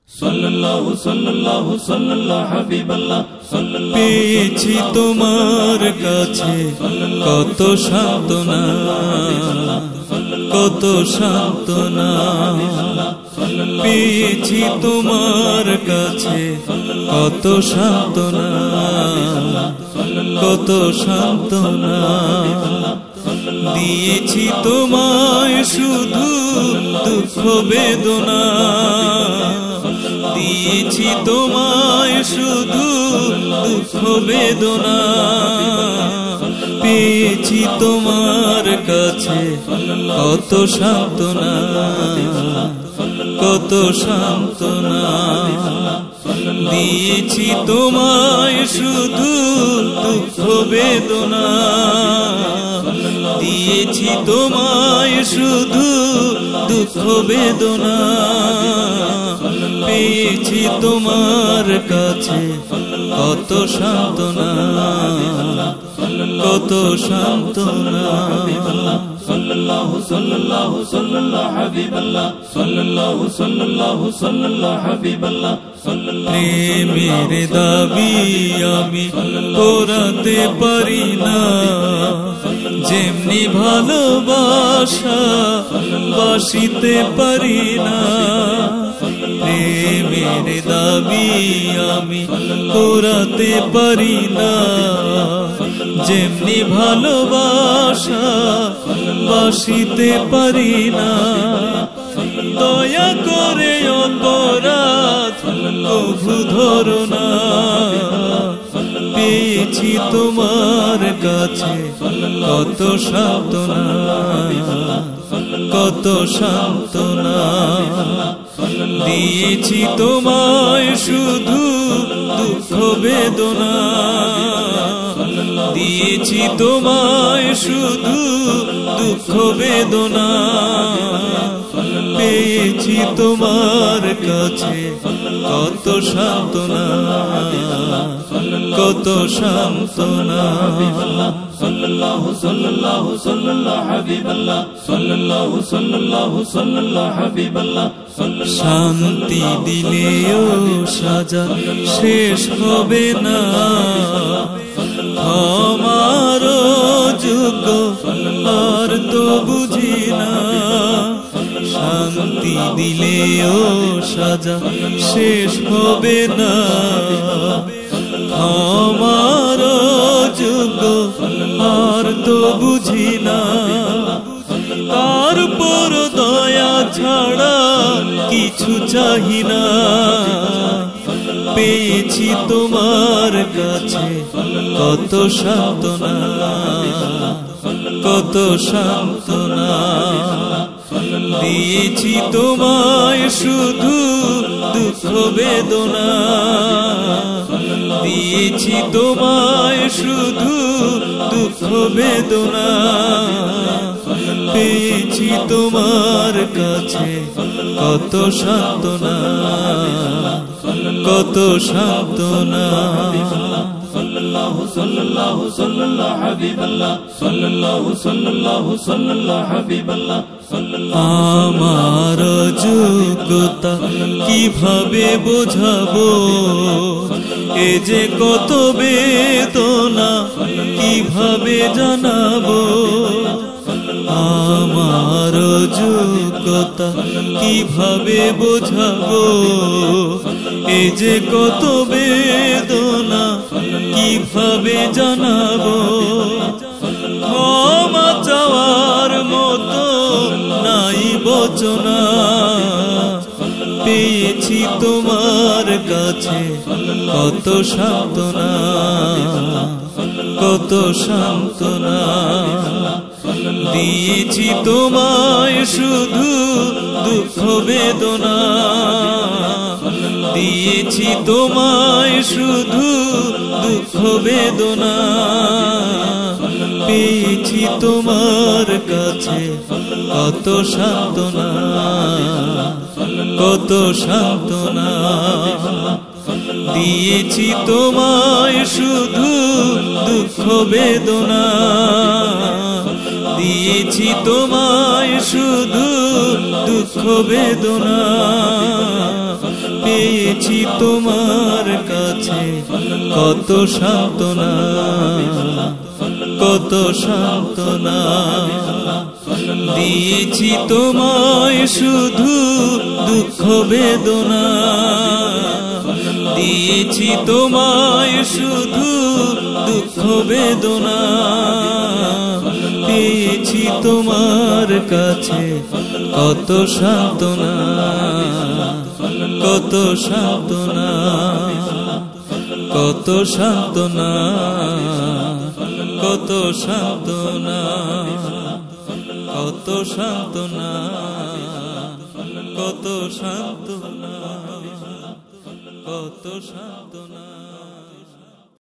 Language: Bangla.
সাল্লাল্লাহু সাল্লাল্লাহু সাল্লাল্লাহু হাবিবাল্লাহ সাল্লাল্লাহু পেয়েছি তোমার কাছে কত সান্ত্বনা, কত সান্ত্বনা পেয়েছি তোমার কাছে কত সান্ত্বনা, কত সান্ত্বনা দিয়েছি তোমায় শুধু দুঃখ বেদনা, দিয়েছি তোমায় শুধু দুঃখ বেদনা পেয়েছি তোমার কাছে কত সান্ত্বনা, কত সান্ত্বনা দিয়েছি তোমায় শুধু দুঃখ বেদনা, দিয়েছি তোমায় শুধু দুঃখ বেদনা পেয়েছি তোমার কাছে কত সান্ত্বনা, কত সান্ত্বনা। সাল্লাল্লাহু সাল্লাল্লাহু সাল্লাল্লাহু হাবিবাল্লাহ সাল্লাল্লাহু সাল্লাল্লাহু সাল্লাল্লাহু হাবিবাল্লাহ প্রেমের দাবি আমি পোড়াতে পারি না, যেমনি ভালোবাসা বাসিতে পারি না, প্রেমের দাবি আমি পোড়াতে পারি না, যেমনি ভালোবাসা বাসিতে পারি না, দয়া করে অপরাধ কভু ধরো না, পেয়েছি তোমার কাছে কত সান্ত্বনা, কত সান্ত্বনা দিয়েছি তোমায় শুধু দুঃখ বেদনা, দিয়েছি তোমায় শুধু দুঃখ বেদনা পেয়েছি তোমার কাছে কত সান্ত্বনা, কত সান্ত্বনা। সাল্লাল্লাহু সাল্লাল্লাহু সাল্লাল্লাহু হাবিবাল্লাহ সাল্লাল্লাহু সাল্লাল্লাহু সাল্লাল্লাহু হাবিবাল্লাহ শান্তি দিলেও সাজা শেষ হবে না, আমার যোগ্য আর তো বুঝি না, শান্তি দিলেও সাজা শেষ হবে না, আমার যোগ্য আর তো বুঝি না, তারপর দয়া ছাড়া কিছু চাহি না, পেয়েছি তোমার কাছে কত সান্ত্বনা, কত সান্ত্বনা দিয়েছি তোমায় শুধু দুঃখ বেদনা, দিয়েছি তোমায় শুধু দুঃখ বেদনা পেয়েছি তোমার কাছে কত সান্ত্বনা, কত সান্ত্বনা। সাল্লাল্লাহু সাল্লাল্লাহু সাল্লাল্লাহু হাবিবাল্লাহ সাল্লাল্লাহু সাল্লাল্লাহু সাল্লাল্লাহু হাবিবাল্লাহ আমার যোগ্যতা কিভাবে বোঝাবো, এ যে কত বেদনা কিভাবে জানাবো, আমার যোগ্যতা কিভাবে বোঝাবো, এ যে কত বেদনা কিভাবে জানাবো, ক্ষমা চাওয়ার মতো নাই বচনা, পেয়েছি তোমার কাছে কত সান্ত্বনা, কত সান্ত্বনা দিয়েছি তোমায় শুধু দুঃখ বেদনা, দিয়েছি তোমায় শুধু দুঃখ বেদনা পেয়েছি তোমার কাছে কত সান্ত্বনা, কত সান্ত্বনা দিয়েছি তোমায় শুধু দুঃখ বেদনা, দিয়েছি তোমায় শুধু দুঃখ বেদনা দিয়েছি তোমার কাছে কত সান্ত্বনা, কত সান্ত্বনা। দিয়েছি তোমায় শুধু দুঃখ বেদনা, দিয়েছি তোমায় শুধু দুঃখ বেদনা। পেয়েছি তোমার কাছে কত সান্ত্বনা, কত সান্ত্বনা, কত সান্ত্বনা, কত সান্ত্বনা, কত সান্ত্বনা, কত সান্ত্বনা, কত সান্ত্বনা।